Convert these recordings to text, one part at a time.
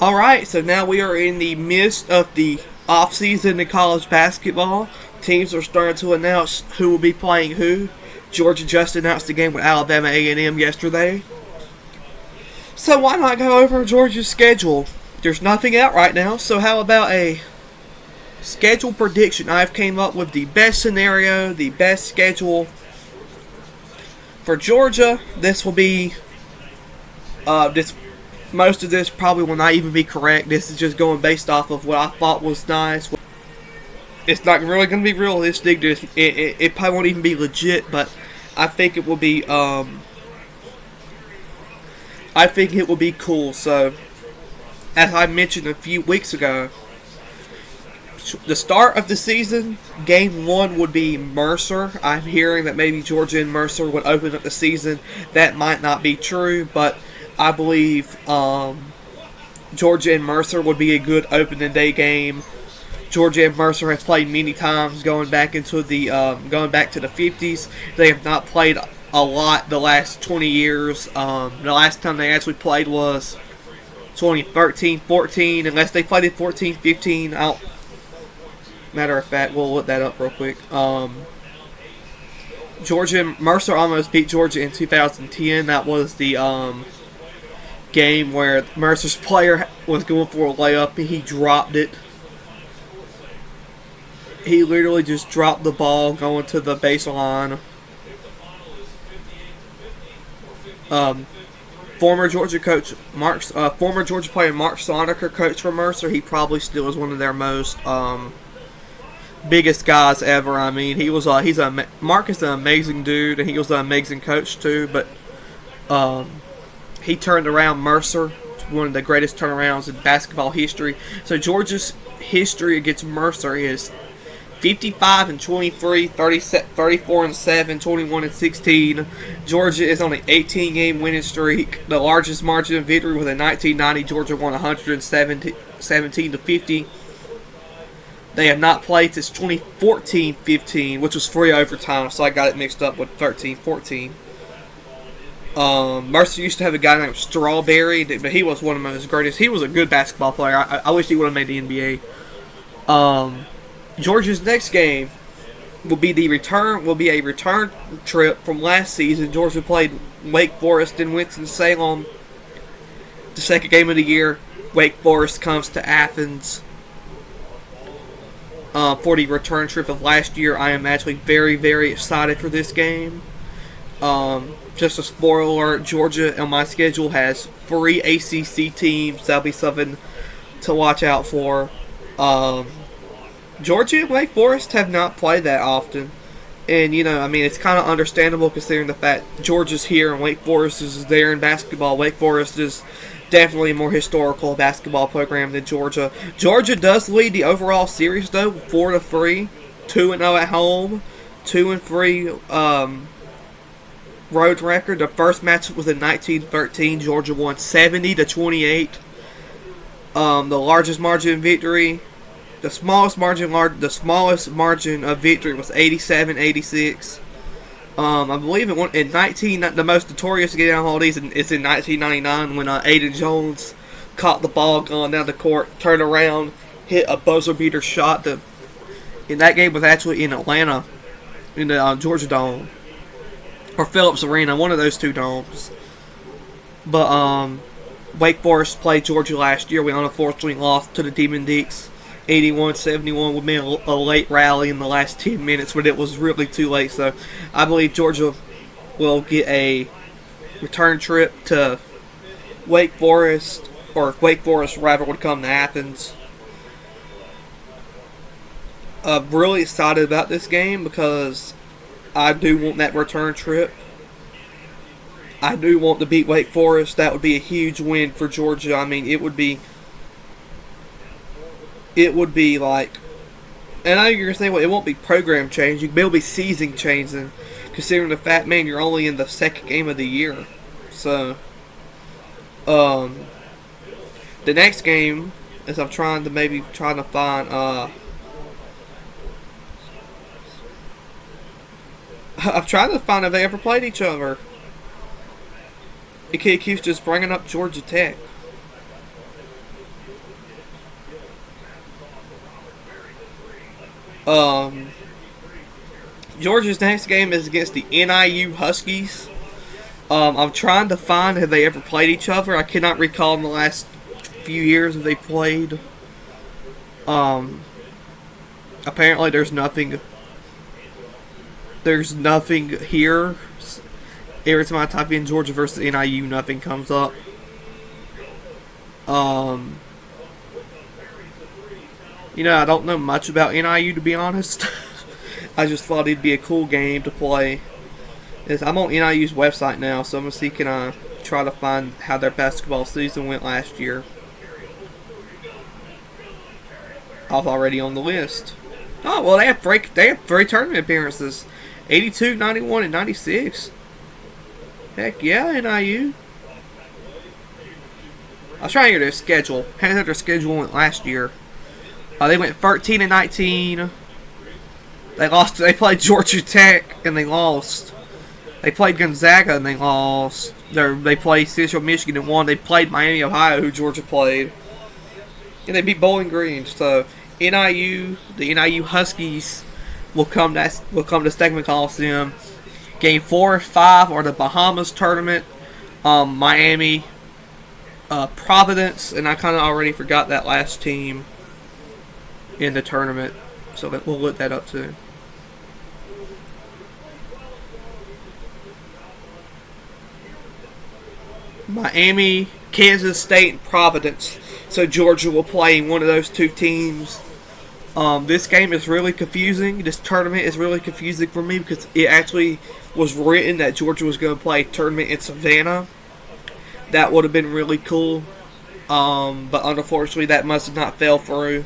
Alright, so now we are in the midst of the off-season in college basketball. Teams are starting to announce who will be playing who. Georgia just announced the game with Alabama A&M yesterday. So why not go over Georgia's schedule? There's nothing out right now, so how about a schedule prediction? I've came up with the best scenario, the best schedule for Georgia. This will be most of this probably will not even be correct. This is just going based off of what I thought was nice. It's not really going to be realistic. It probably won't even be legit, but I think it will be. I think it will be cool. So, as I mentioned a few weeks ago, the start of the season, game 1 would be Mercer. I'm hearing that maybe Georgia and Mercer would open up the season. That might not be true, but I believe Georgia and Mercer would be a good opening day game. Georgia and Mercer have played many times going back into the going back to the 50s. They have not played a lot the last 20 years. The last time they actually played was 2013-14, unless they played in 14-15. Matter of fact, we'll look that up real quick. Georgia and Mercer almost beat Georgia in 2010. That was the game where Mercer's player was going for a layup and he dropped it. He literally just dropped the ball going to the baseline. Former Georgia player Mark Soniker coached for Mercer. He probably still is one of their most biggest guys ever. I mean, Mark is an amazing dude, and he was an amazing coach too. But he turned around Mercer, one of the greatest turnarounds in basketball history. So Georgia's history against Mercer is 55-23, 34-7, 21-16. Georgia is on an 18-game winning streak. The largest margin of victory was in 1990. Georgia won 117-50. They have not played since 2014-15, which was free overtime, so I got it mixed up with 13-14. Mercer used to have a guy named Strawberry, but he was one of his greatest. He was a good basketball player. I wish he would have made the NBA. Georgia's next game will be a return trip from last season. Georgia played Wake Forest in Winston-Salem. The second game of the year, Wake Forest comes to Athens for the return trip of last year. I am actually very, very excited for this game. Just a spoiler alert, Georgia on my schedule has 3 ACC teams. That'll be something to watch out for. Georgia and Wake Forest have not played that often. And, it's kind of understandable considering the fact Georgia's here and Wake Forest is there in basketball. Wake Forest is definitely a more historical basketball program than Georgia. Georgia does lead the overall series, though, 4-3, 2-0 at home, 2-3 road record. The first match was in 1913. Georgia won 70-28. The largest margin of victory. The smallest margin of victory was 87-86. I believe the most notorious game out of all these is in 1999 when Aiden Jones caught the ball going down the court, turned around, hit a buzzer beater shot. And that game was actually in Atlanta, in the Georgia Dome or Phillips Arena, one of those two domes. But Wake Forest played Georgia last year. We unfortunately lost to the Demon Deacs. 81-71 would be a late rally in the last 10 minutes, but it was really too late. So I believe Georgia will get a return trip to Wake Forest, or if Wake Forest rather would come to Athens. I'm really excited about this game because I do want that return trip. I do want to beat Wake Forest. That would be a huge win for Georgia. I mean, it would be like, and I know you're going to say, well, it won't be program changing, but it'll be season changing, considering the fact, man, you're only in the second game of the year. So, the next game is I'm trying to find, I'm trying to find if they ever played each other. The kid keeps just bringing up Georgia Tech. Um, Georgia's next game is against the NIU Huskies. I'm trying to find have they ever played each other. I cannot recall in the last few years if they played. Apparently there's nothing. There's nothing here. Every time I type in Georgia versus NIU, nothing comes up. I don't know much about NIU, to be honest. I just thought it'd be a cool game to play. I'm on NIU's website now, so I'm going to see can I try to find how their basketball season went last year. I was already on the list. Oh, well, they have three tournament appearances. 82, 91, and 96. Heck yeah, NIU. I was trying to get their schedule. How did their schedule went last year? They went 13 and 19. They lost. They played Georgia Tech and they lost. They played Gonzaga and they lost. They played Central Michigan and won. They played Miami, Ohio, who Georgia played, and they beat Bowling Green. So the NIU Huskies will come to Stegeman Coliseum. Game 4 and 5 are the Bahamas tournament. Miami, Providence, and I kind of already forgot that last team in the tournament, so we'll look that up too. Miami, Kansas State, and Providence. So Georgia will play one of those two teams. This game is really confusing. This tournament is really confusing for me because it actually was written that Georgia was going to play a tournament in Savannah. That would have been really cool. But unfortunately, that must have not fell through.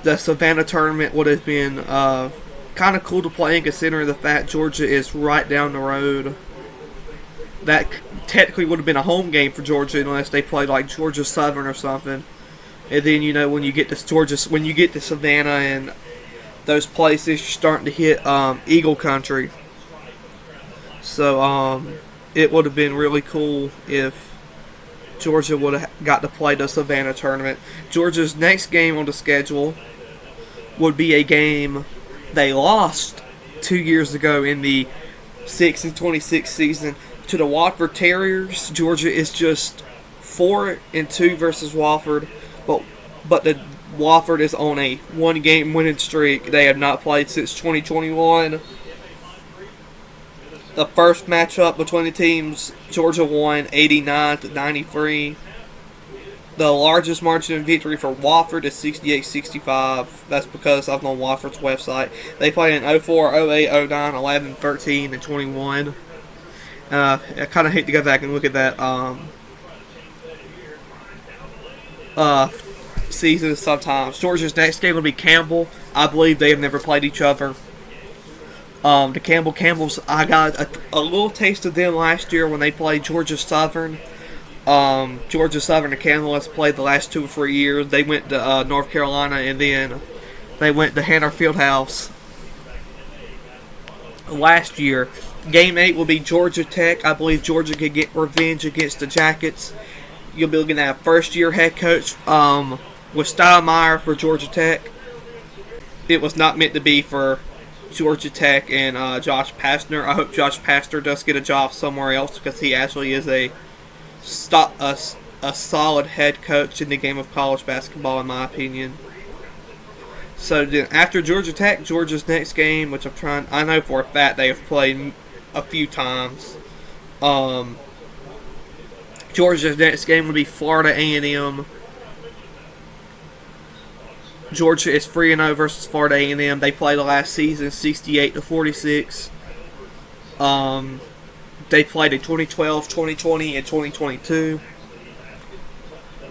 The Savannah tournament would have been kind of cool to play in, considering the fact Georgia is right down the road. That technically would have been a home game for Georgia unless they played like Georgia Southern or something. And then when you get to Savannah and those places, you're starting to hit Eagle Country. So it would have been really cool if Georgia would have got to play the Savannah tournament. Georgia's next game on the schedule would be a game they lost 2 years ago in the 6-26 season to the Wofford Terriers. Georgia is just 4-2 versus Wofford, but the Wofford is on a one-game winning streak. They have not played since 2021. The first matchup between the teams, Georgia won 89-93. The largest margin of victory for Wofford is 68-65. That's because I'm on Wofford's website. They played in 04, 08, 09, 11, 13, and 21. I kind of hate to go back and look at that season sometimes. Georgia's next game will be Campbell. I believe they have never played each other. The Campbells, I got a little taste of them last year when they played Georgia Southern. Georgia Southern and Campbell played the last 2 or 3 years. They went to North Carolina and then they went to Hannah Fieldhouse last year. Game 8 will be Georgia Tech. I believe Georgia could get revenge against the Jackets. You'll be looking at a first-year head coach with Steinmeier for Georgia Tech. It was not meant to be for Georgia Tech and Josh Pastner. I hope Josh Pastner does get a job somewhere else because he actually is a solid head coach in the game of college basketball, in my opinion. So then after Georgia Tech, Georgia's next game, which I know for a fact they have played a few times. Georgia's next game will be Florida A&M. Georgia is 3-0 versus Florida A&M. They played the last season 68-46. They played in 2012, 2020, and 2022.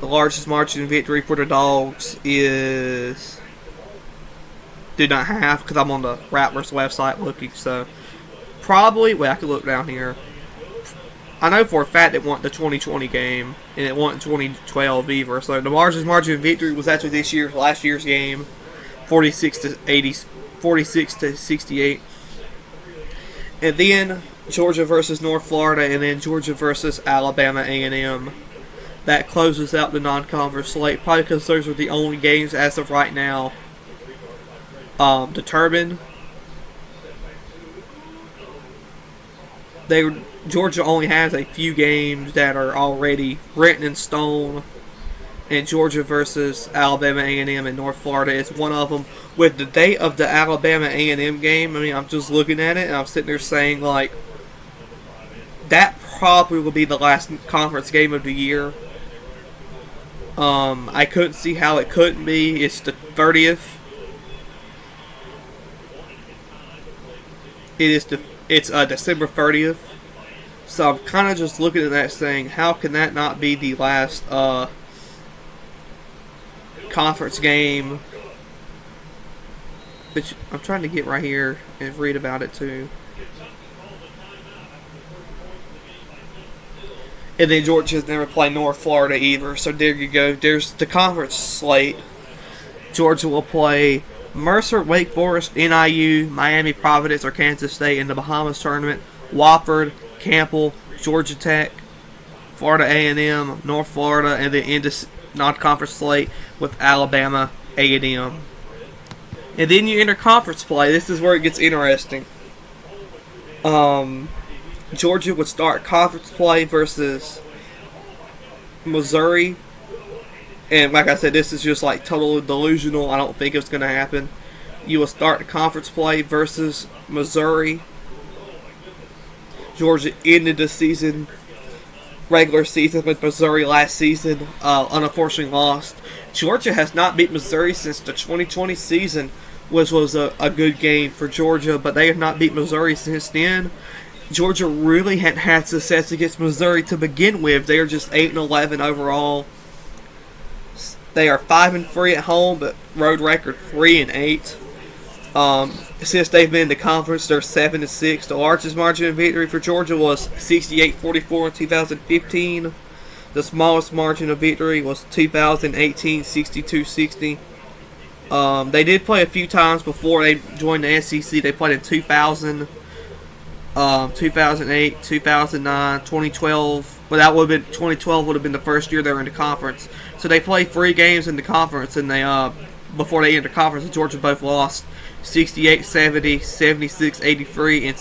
The largest margin of victory for the Dogs is... do not have, because I'm on the Rattlers website looking, so... probably... wait, I can look down here. I know for a fact it won the 2020 game, and it won 2012 either. So the largest margin of victory was actually last year's game, 46-68. And then Georgia versus North Florida, and then Georgia versus Alabama A&M. That closes out the non-conference slate, probably because those are the only games as of right now determined. Georgia only has a few games that are already written in stone, and Georgia versus Alabama A&M and North Florida is one of them. With the date of the Alabama A&M game, I mean, I'm just looking at it and I'm sitting there saying, like, that probably will be the last conference game of the year. I couldn't see how it couldn't be. It's the 30th. It's December 30th. So I'm kind of just looking at that saying, how can that not be the last conference game? But I'm trying to get right here and read about it too. And then Georgia's never played North Florida either. So there you go. There's the conference slate. Georgia will play Mercer, Wake Forest, NIU, Miami, Providence, or Kansas State in the Bahamas tournament. Wofford, Campbell, Georgia Tech, Florida A&M, North Florida, and then end the non-conference slate with Alabama A&M. And then you enter conference play. This is where it gets interesting. Georgia would start conference play versus Missouri. And like I said, this is just like totally delusional. I don't think it's going to happen. You will start conference play versus Missouri. Georgia ended the season, regular season, with Missouri last season. Unfortunately lost. Georgia has not beat Missouri since the 2020 season, which was a good game for Georgia, but they have not beat Missouri since then. Georgia really hadn't had success against Missouri to begin with. They are just 8-11 overall. They are 5-3 at home, but road record 3-8. Since they've been in the conference, they're 7-6. The largest margin of victory for Georgia was 68-44 in 2015. The smallest margin of victory was 2018, 62-60. They did play a few times before they joined the SEC. They played in 2000, 2008, 2009, 2012. Well, that would have been 2012. Would have been the first year they were in the conference. So they played 3 games in the conference, and they before they entered the conference, Georgia both lost 68-70, 76-83, and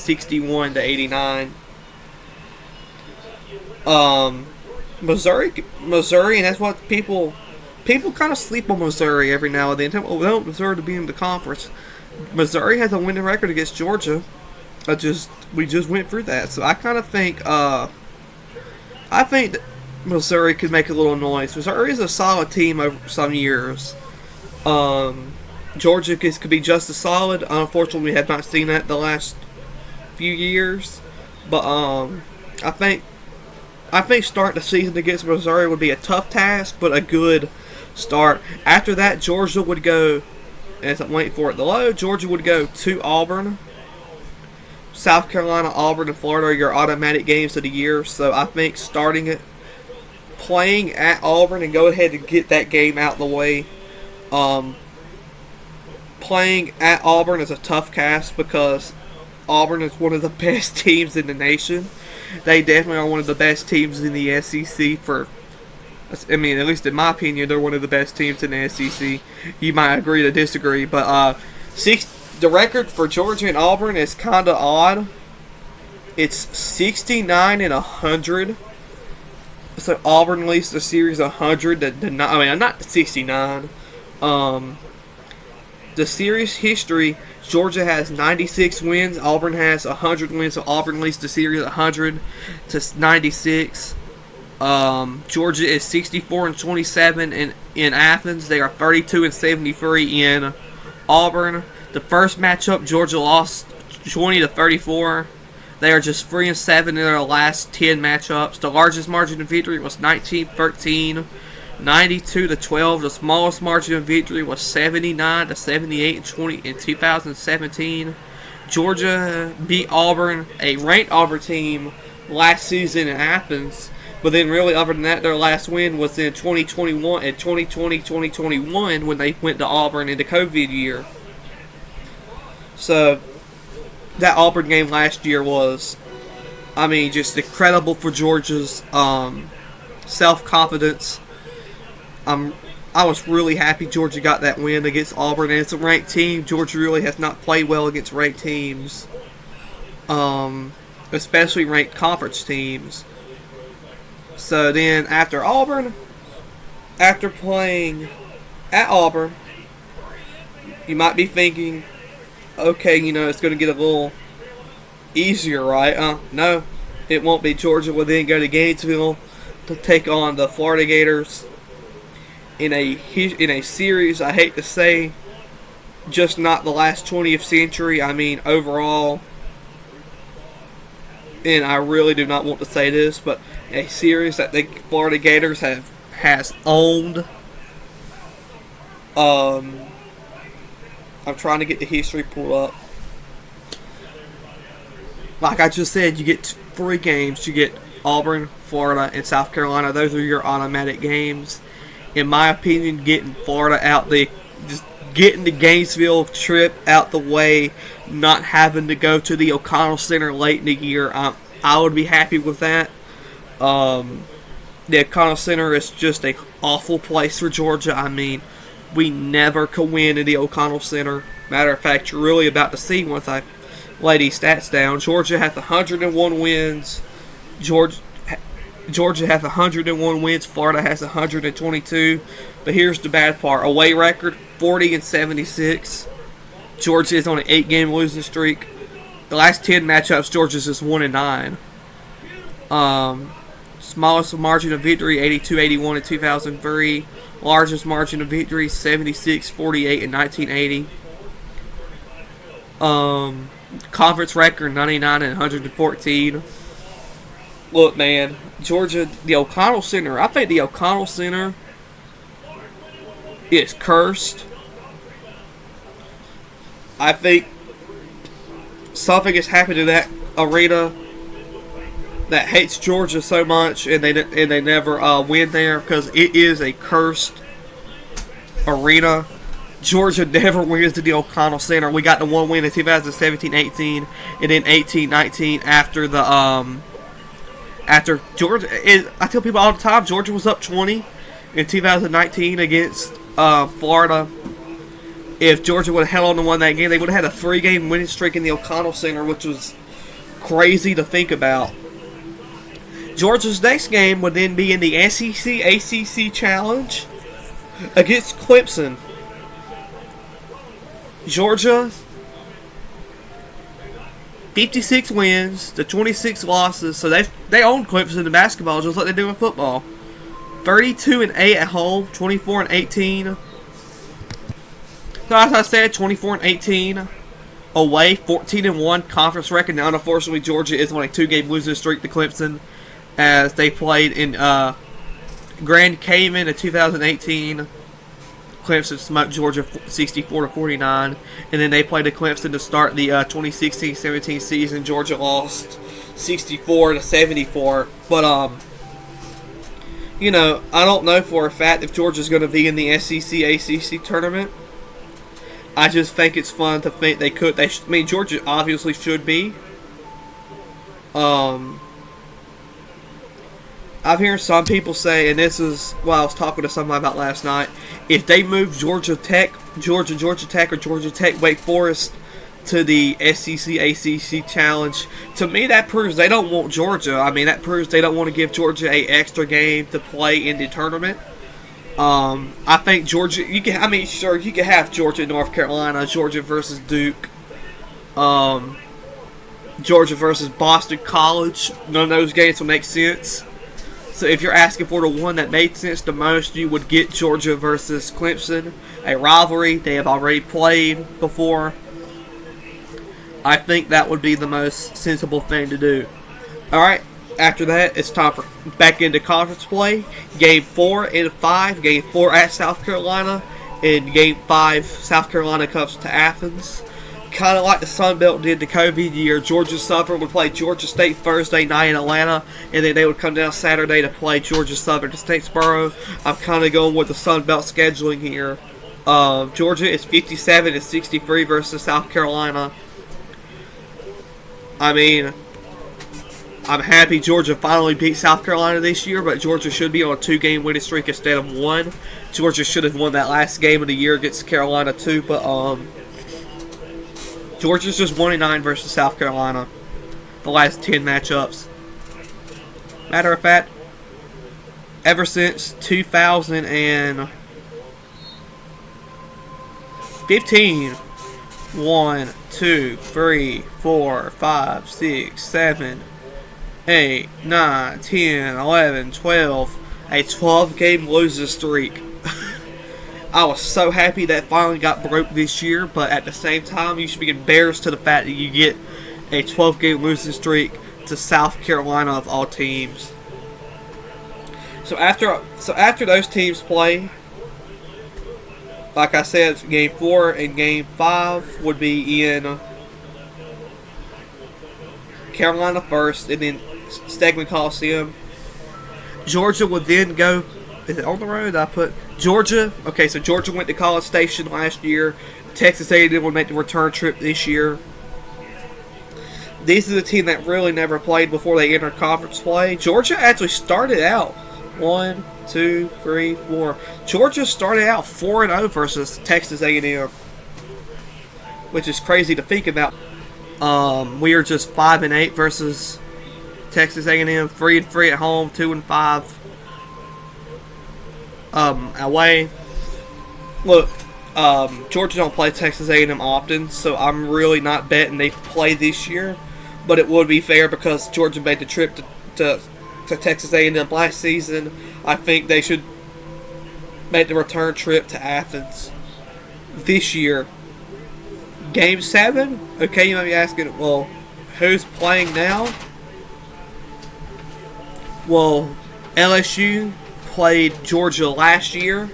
61-89. Missouri, and that's what people kind of sleep on Missouri every now and then. Oh, they don't deserve to be in the conference. Missouri has a winning record against Georgia. We just went through that, so I kind of think that Missouri could make a little noise. Missouri is a solid team over some years. Georgia could be just as solid. Unfortunately, we have not seen that the last few years. But I think starting the season against Missouri would be a tough task, but a good start. After that, Georgia would go, as I'm waiting for it to load, Georgia would go to Auburn. South Carolina, Auburn, and Florida are your automatic games of the year. So I think starting it, playing at Auburn, and go ahead and get that game out of the way. Playing at Auburn is a tough task because Auburn is one of the best teams in the nation. They definitely are one of the best teams in the SEC at least in my opinion, they're one of the best teams in the SEC. You might agree to disagree, but the record for Georgia and Auburn is kind of odd. It's 69-100. So Auburn leads the series 100. Not 69. The series history, Georgia has 96 wins. Auburn has 100 wins. So Auburn leads the series 100-96. Georgia is 64-27 in Athens. They are 32-73 in Auburn. The first matchup, Georgia lost 20-34. They are just 3-7 in their last 10 matchups. The largest margin of victory was 19-13, 92-12. The smallest margin of victory was 79-78 in 2017. Georgia beat Auburn, a ranked Auburn team, last season in Athens. But then really, other than that, their last win was in 2021 when they went to Auburn in the COVID year. So, that Auburn game last year was, just incredible for Georgia's self-confidence. I was really happy Georgia got that win against Auburn, and it's a ranked team. Georgia really has not played well against ranked teams, especially ranked conference teams. So then after Auburn, after playing at Auburn, you might be thinking, okay, you know, it's going to get a little easier, right? No, it won't be. Georgia will then go to Gainesville to take on the Florida Gators in a series, I hate to say, just not the last 20th century. I mean, overall, and I really do not want to say this, but a series that the Florida Gators has owned. I'm trying to get the history pulled up. Like I just said, you get 3 games. You get Auburn, Florida, and South Carolina. Those are your automatic games. In my opinion, getting Florida out just getting the Gainesville trip out the way, not having to go to the O'Connell Center late in the year, I would be happy with that. The O'Connell Center is just an awful place for Georgia. I mean, we never could win in the O'Connell Center. Matter of fact, you're really about to see once I lay these stats down. Georgia has 101 wins. Georgia has 101 wins. Florida has 122. But here's the bad part. Away record, 40-76. Georgia is on an 8-game losing streak. The last 10 matchups, Georgia's just 1-9. Smallest margin of victory, 82-81 in 2003. Largest margin of victory, 76-48 in 1980. Conference record, 99-114. Look, man, Georgia, the O'Connell Center, I think the O'Connell Center is cursed. I think something has happened to that arena that hates Georgia so much, and they never win there because it is a cursed arena. Georgia never wins the O'Connell Center. We got the one win in 2017-18, and then 18-19 after Georgia. I tell people all the time, Georgia was up 20 in 2019 against Florida. If Georgia would have held on to win that game, they would have had a 3-game winning streak in the O'Connell Center, which was crazy to think about. Georgia's next game would then be in the SEC-ACC Challenge against Clemson. Georgia, 56 wins to 26 losses, so they own Clemson in basketball just like they do in football. 32-8 at home, 24-18. So as I said, 24-18 away, 14-1 conference record. Now, unfortunately, Georgia is on a 2-game losing streak to Clemson as they played in Grand Cayman in 2018. Clemson smoked Georgia 64-49, and then they played at Clemson to start the 2016-17 season. Georgia lost 64-74. But you know, I don't know for a fact if Georgia's going to be in the SEC-ACC tournament. I just think it's fun to think they could. I mean, Georgia obviously should be. I've heard some people say, and this is what I was talking to somebody about last night, if they move Georgia Tech, or Georgia Tech, Wake Forest to the SEC-ACC Challenge, to me that proves they don't want Georgia. I mean, that proves they don't want to give Georgia an extra game to play in the tournament. I think Georgia, you can have Georgia, North Carolina, Georgia versus Duke, Georgia versus Boston College. None of those games will make sense. So if you're asking for the one that made sense the most, you would get Georgia versus Clemson, a rivalry they have already played before. I think that would be the most sensible thing to do. Alright, after that, it's time for back into conference play. Game 4 and 5. Game 4 at South Carolina. In Game 5, South Carolina comes to Athens. Kind of like the Sun Belt did the COVID year. Georgia Southern would play Georgia State Thursday night in Atlanta, and then they would come down Saturday to play Georgia Southern to Statesboro. I'm kind of going with the Sun Belt scheduling here. Georgia is 57-63 versus South Carolina. I mean, I'm happy Georgia finally beat South Carolina this year, but Georgia should be on a 2-game winning streak instead of 1. Georgia should have won that last game of the year against Carolina too, but Georgia's just 1-9 versus South Carolina the last 10 matchups. Matter of fact, ever since 2015, 1, 2, 3, 4, 5, 6, 7, 8, 9, 10, 11, 12. A 12-game losing streak. I was so happy that finally got broke this year, but at the same time, you should be embarrassed to the fact that you get a 12-game losing streak to South Carolina of all teams. So after those teams play, like I said, Game 4 and Game 5 would be in Carolina first, and then Stegeman Coliseum. Georgia would then go. Is it on the road? I put Georgia. Okay, so Georgia went to College Station last year. Texas A&M would make the return trip this year. This is a team that really never played before they entered conference play. Georgia actually started out 1, 2, 3, 4. Georgia started out 4-0 versus Texas A&M, which is crazy to think about. We are just 5-8 versus Texas A&M, 3-3 at home, 2-5 away. Look, Georgia don't play Texas A&M often, so I'm really not betting they play this year. But it would be fair because Georgia made the trip to Texas A&M last season. I think they should make the return trip to Athens this year. Game 7? Okay, you might be asking, well, who's playing now? Well, LSU played Georgia last year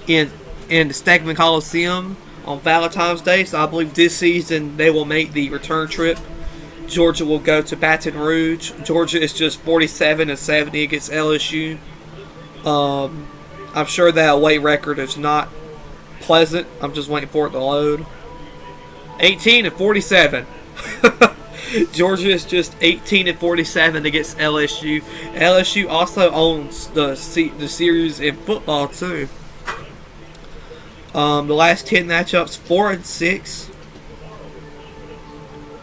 in the Stegeman Coliseum on Valentine's Day, so I believe this season they will make the return trip. Georgia will go to Baton Rouge. Georgia is just 47-70 against LSU. I'm sure that away record is not pleasant. I'm just waiting for it to load. 18-47. Georgia is just 18-47 against LSU. LSU also owns the series in football too. The last 10 matchups, 4-6.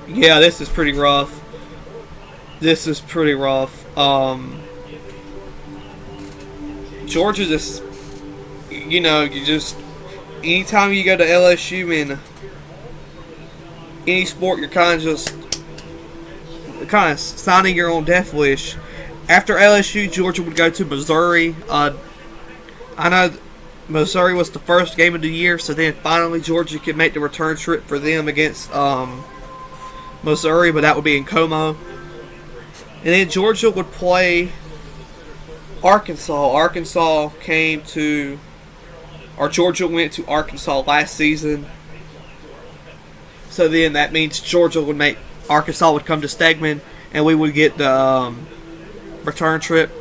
Yeah, this is pretty rough. Georgia just, anytime you go to LSU in any sport, you're kind of signing your own death wish. After LSU, Georgia would go to Missouri. I know Missouri was the first game of the year, so then finally Georgia could make the return trip for them against Missouri, but that would be in Como. And then Georgia would play Arkansas. Georgia went to Arkansas last season. So then that means Arkansas would come to Stegeman, and we would get the return trip.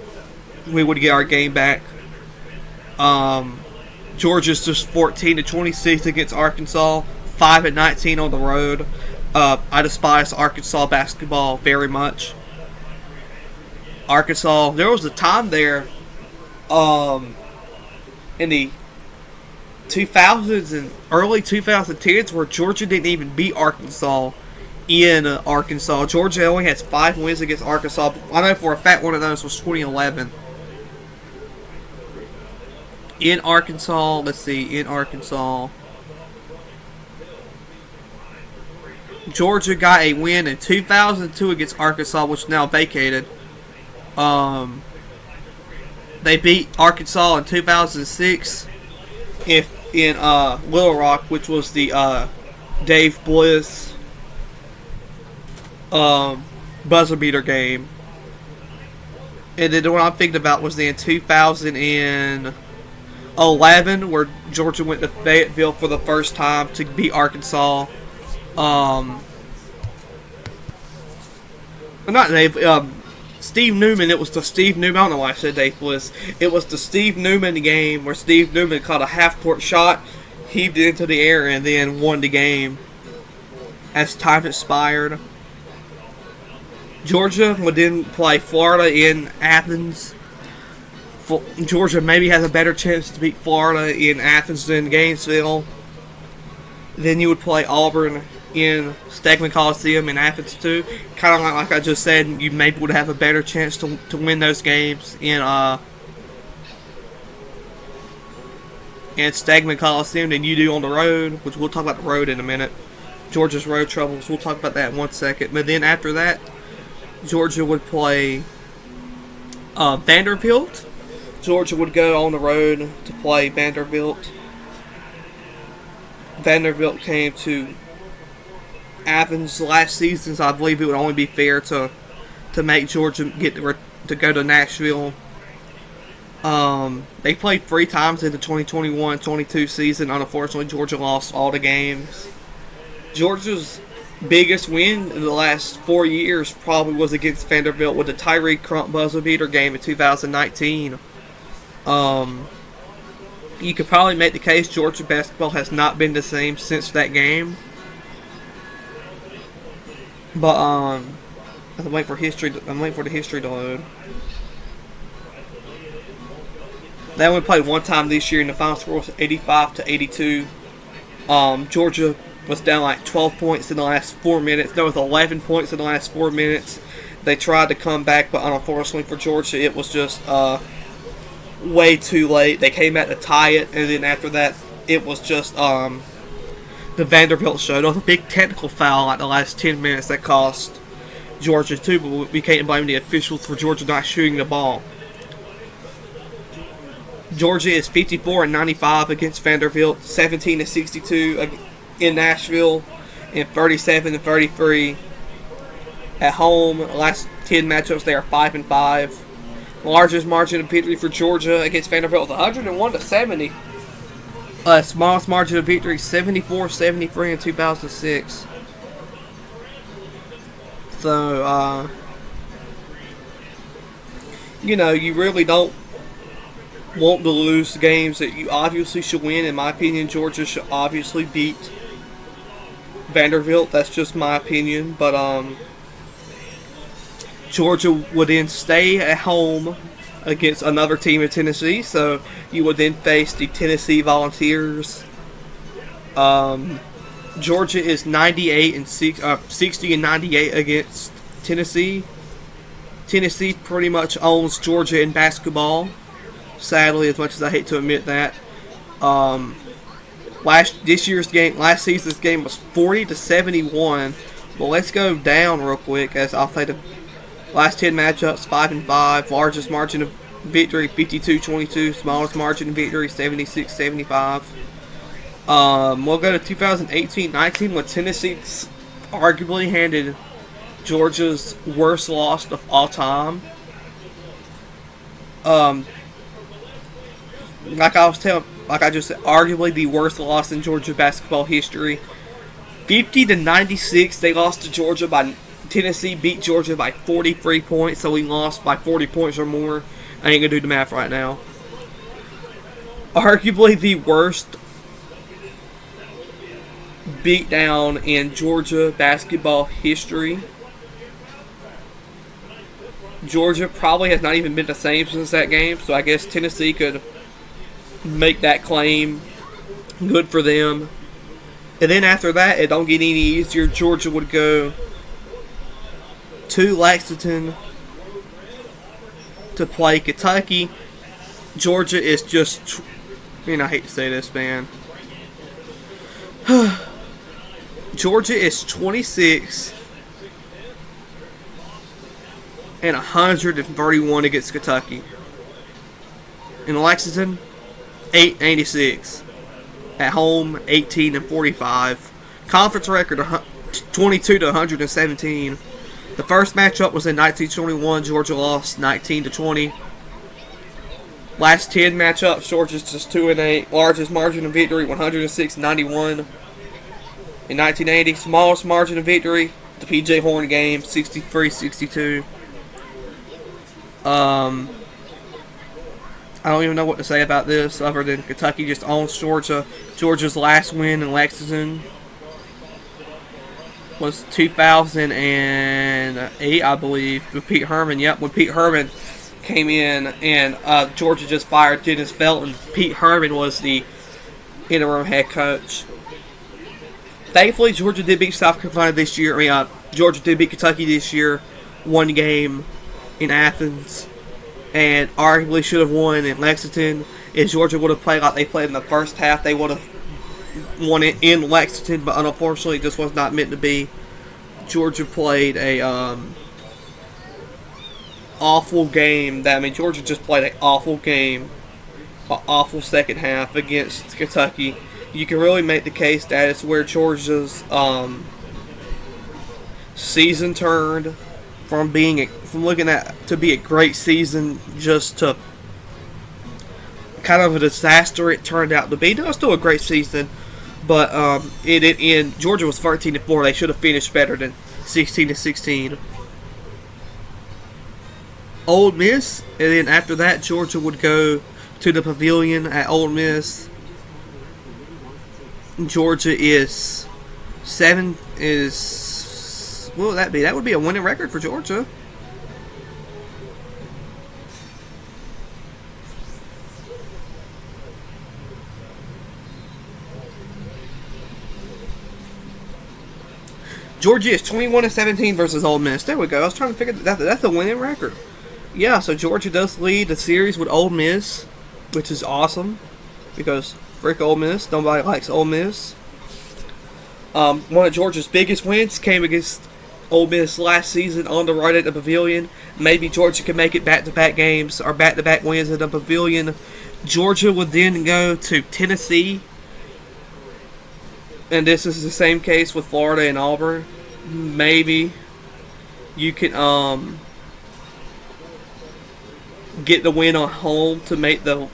We would get our game back. Georgia's just 14-26 against Arkansas, 5-19 on the road. I despise Arkansas basketball very much. Arkansas, there was a time there in the 2000s and early 2010s where Georgia didn't even beat Arkansas in Arkansas. Georgia only has 5 wins against Arkansas. I know for a fact one of those was 2011. In Arkansas, Georgia got a win in 2002 against Arkansas, which is now vacated. They beat Arkansas in 2006 in Little Rock, which was the Dave Bliss buzzer beater game. And then the one I'm thinking about was in 2011, where Georgia went to Fayetteville for the first time to beat Arkansas. Steve Newman. It was the Steve Newman. I don't know why I said Dave Bliss. It was the Steve Newman game where Steve Newman caught a half-court shot, heaved it into the air, and then won the game as time expired. Georgia would then play Florida in Athens. Georgia maybe has a better chance to beat Florida in Athens than Gainesville. Then you would play Auburn in Stegeman Coliseum in Athens too. Kind of like I just said, you maybe would have a better chance to win those games in Stegeman Coliseum than you do on the road, which we'll talk about the road in a minute. Georgia's road troubles, we'll talk about that in 1 second. But then after that, Georgia would play Vanderbilt. Georgia would go on the road to play Vanderbilt. Vanderbilt came to Athens last season, so I believe it would only be fair to make Georgia get to go to Nashville. They played 3 times in the 2021-22 season. Unfortunately, Georgia lost all the games. Georgia's biggest win in the last 4 years probably was against Vanderbilt with the Tyreek Crump buzzer beater game in 2019. You could probably make the case Georgia basketball has not been the same since that game. But I'm waiting for the history to load. They only played 1 time this year, and the final score was 85-82. Georgia was down like 12 points in the last 4 minutes. There was 11 points in the last 4 minutes. They tried to come back, but unfortunately for Georgia, it was just way too late. They came back to tie it, and then after that, it was just the Vanderbilt show. There was a big technical foul like the last 10 minutes that cost Georgia too, but we can't blame the officials for Georgia not shooting the ball. Georgia is 54-95 against Vanderbilt, 17-62 in Nashville, and 37-33 at home. The last 10 matchups, they are 5-5. Largest margin of victory for Georgia against Vanderbilt was 101-70. Smallest margin of victory, 74-73 in 2006. So, you really don't want to lose games that you obviously should win. In my opinion, Georgia should obviously beat Vanderbilt. That's just my opinion. But Georgia would then stay at home against another team in Tennessee. So you would then face the Tennessee Volunteers. Georgia is 60-98 against Tennessee. Tennessee pretty much owns Georgia in basketball. Sadly, as much as I hate to admit that. Last season's game was 40-71. But let's go down real quick as I'll say the last 10 matchups, 5-5. Largest margin of victory, 52-22. Smallest margin of victory, 76-75. We'll go to 2018-19 when Tennessee arguably handed Georgia's worst loss of all time. Like I just said, arguably the worst loss in Georgia basketball history. 50-96, they lost to Georgia by. Tennessee beat Georgia by 43 points, so we lost by 40 points or more. I ain't gonna do the math right now. Arguably the worst beatdown in Georgia basketball history. Georgia probably has not even been the same since that game, so I guess Tennessee could make that claim. Good for them. And then after that, it don't get any easier. Georgia would go to Lexington to play Kentucky. Georgia is just, I hate to say this, man. Georgia is 26-131 against Kentucky. In Lexington, 8-86. At home, 18-45. Conference record, 22-117. The first matchup was in 1921. Georgia lost 19-20. Last 10 matchups, Georgia's just 2-8. Largest margin of victory, 106-91. In 1980, smallest margin of victory, the P.J. Horn game, 63-62. I don't even know what to say about this other than Kentucky just owns Georgia. Georgia's last win in Lexington was 2008, I believe, with Pete Herman. Yep, when Pete Herman came in and Georgia just fired Dennis Felton. Pete Herman was the interim head coach. Thankfully, Georgia did beat South Carolina this year. Georgia did beat Kentucky this year. One game in Athens. And arguably should have won in Lexington. If Georgia would have played like they played in the first half, they would have won it in Lexington. But unfortunately, it just was not meant to be. Georgia played a awful game. Georgia just played an awful game. An awful second half against Kentucky. You can really make the case that it's where Georgia's season turned from looking at to be a great season just to kind of a disaster it turned out to be. No, it's still a great season, but Georgia was 13-4. They should have finished better than 16-16. Ole Miss, and then after that, Georgia would go to the Pavilion at Ole Miss. Georgia is what would that be? That would be a winning record for Georgia. Georgia is 21-17 versus Ole Miss. There we go. I was trying to figure that's a winning record. Yeah, so Georgia does lead the series with Ole Miss, which is awesome because frick Ole Miss. Nobody likes Ole Miss. One of Georgia's biggest wins came against Ole Miss last season on the road at the Pavilion. Maybe Georgia can make it back-to-back games or back-to-back wins at the Pavilion. Georgia would then go to Tennessee. And this is the same case with Florida and Auburn. Maybe you can get the win on home to make the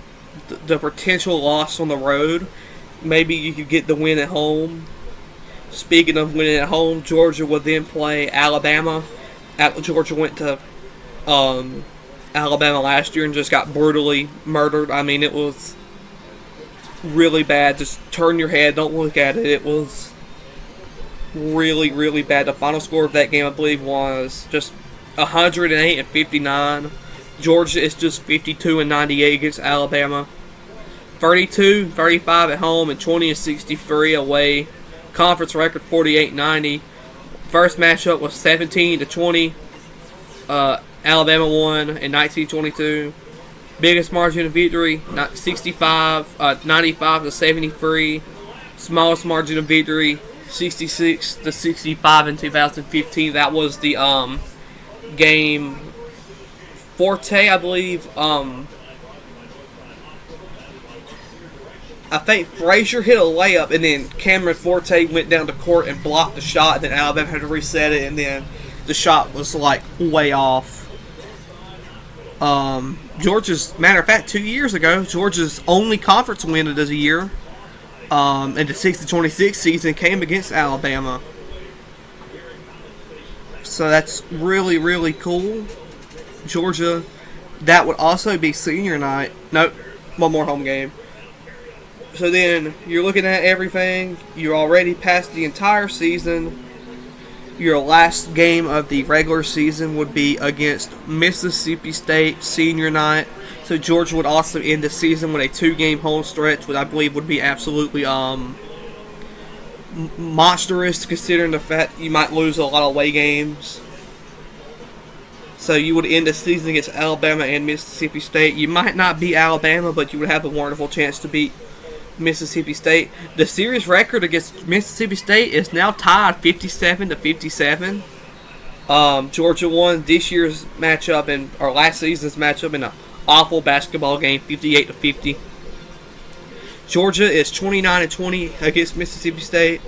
potential loss on the road. Maybe you could get the win at home. Speaking of winning at home, Georgia will then play Alabama. Georgia went to Alabama last year and just got brutally murdered. It was really bad. Just turn your head, don't look at it. It was really, really bad. The final score of that game, I believe, was just 108-59. Georgia is just 52-98 against Alabama. 32-35 at home and 20-63 away. Conference record 48-90. First matchup was 17-20. Alabama won in 1922. Biggest margin of victory, 95-73. Smallest margin of victory, 66-65 in 2015. That was the game. Forte, I believe. I think Frazier hit a layup, and then Cameron Forte went down to court and blocked the shot, and then Alabama had to reset it, and then the shot was way off. Matter of fact, 2 years ago, Georgia's only conference win of the year, in the 6-26 season, came against Alabama. So that's really, really cool. Georgia, that would also be senior night. Nope, one more home game. So then you're looking at everything. You're already past the entire season. Your last game of the regular season would be against Mississippi State senior night. So Georgia would also end the season with a 2-game home stretch, which I believe would be absolutely monstrous considering the fact you might lose a lot of away games. So you would end the season against Alabama and Mississippi State. You might not beat Alabama, but you would have a wonderful chance to beat Mississippi State. The series record against Mississippi State is now tied 57-57. Georgia won this year's matchup or last season's matchup in an awful basketball game, 58-50. Georgia is 29-20 against Mississippi State.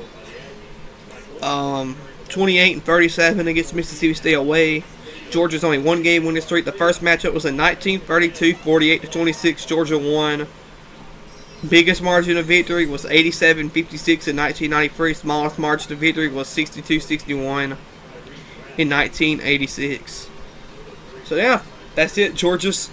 28-37 against Mississippi State away. Georgia's only one game winning streak. The first matchup was in 1932, 48-26. Georgia won. Biggest margin of victory was 87-56 in 1993. Smallest margin of victory was 62-61 in 1986. So yeah, that's it. Georgia's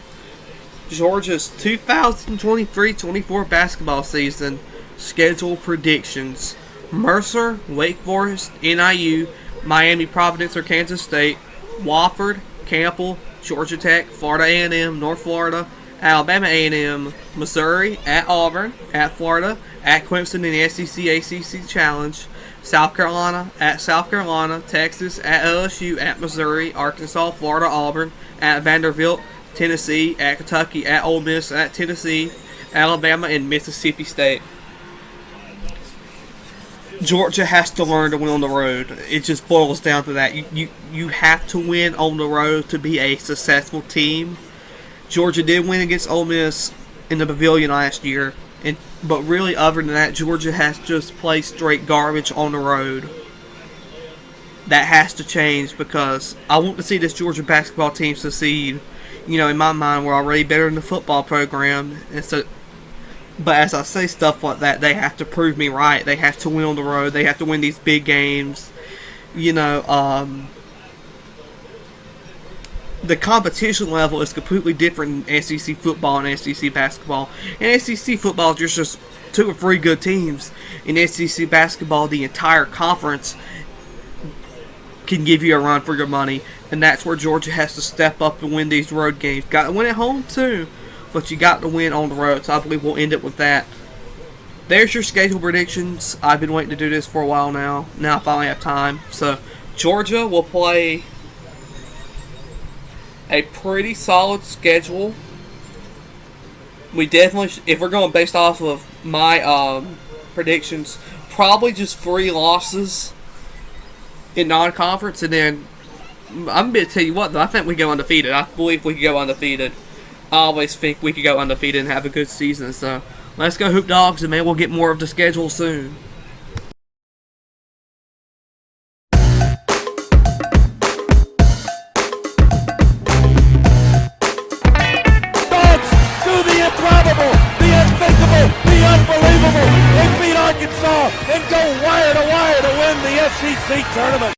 2023-24 basketball season schedule predictions. Mercer, Wake Forest, NIU, Miami, Providence, or Kansas State, Wofford, Campbell, Georgia Tech, Florida A&M, North Florida, Alabama A&M, Missouri, at Auburn, at Florida, at Clemson in the SEC ACC Challenge, South Carolina, at South Carolina, Texas, at LSU, at Missouri, Arkansas, Florida, Auburn, at Vanderbilt, Tennessee, at Kentucky, at Ole Miss, at Tennessee, Alabama, and Mississippi State. Georgia has to learn to win on the road. It just boils down to that. You have to win on the road to be a successful team. Georgia did win against Ole Miss in the Pavilion last year, but really, other than that, Georgia has just played straight garbage on the road. That has to change because I want to see this Georgia basketball team succeed. You know, in my mind, we're already better than the football program, and so. But as I say stuff like that, they have to prove me right. They have to win on the road. They have to win these big games. You know, the competition level is completely different in SEC football and SEC basketball. In SEC football, there's just 2 or 3 good teams. In SEC basketball, the entire conference can give you a run for your money. And that's where Georgia has to step up and win these road games. Got to win at home, too. But you got to win on the road, so I believe we'll end it with that. There's your schedule predictions. I've been waiting to do this for a while now. Now I finally have time. So, Georgia will play a pretty solid schedule. We definitely, if we're going based off of my predictions, probably just 3 losses in non-conference. And then, I'm going to tell you what, though, I think we go undefeated. I believe we can go undefeated. I always think we could go undefeated and have a good season. So, let's go Hoop Dogs, and maybe we'll get more of the schedule soon. Dogs do the improbable, the unthinkable, the unbelievable. They beat Arkansas and go wire to win the SEC tournament.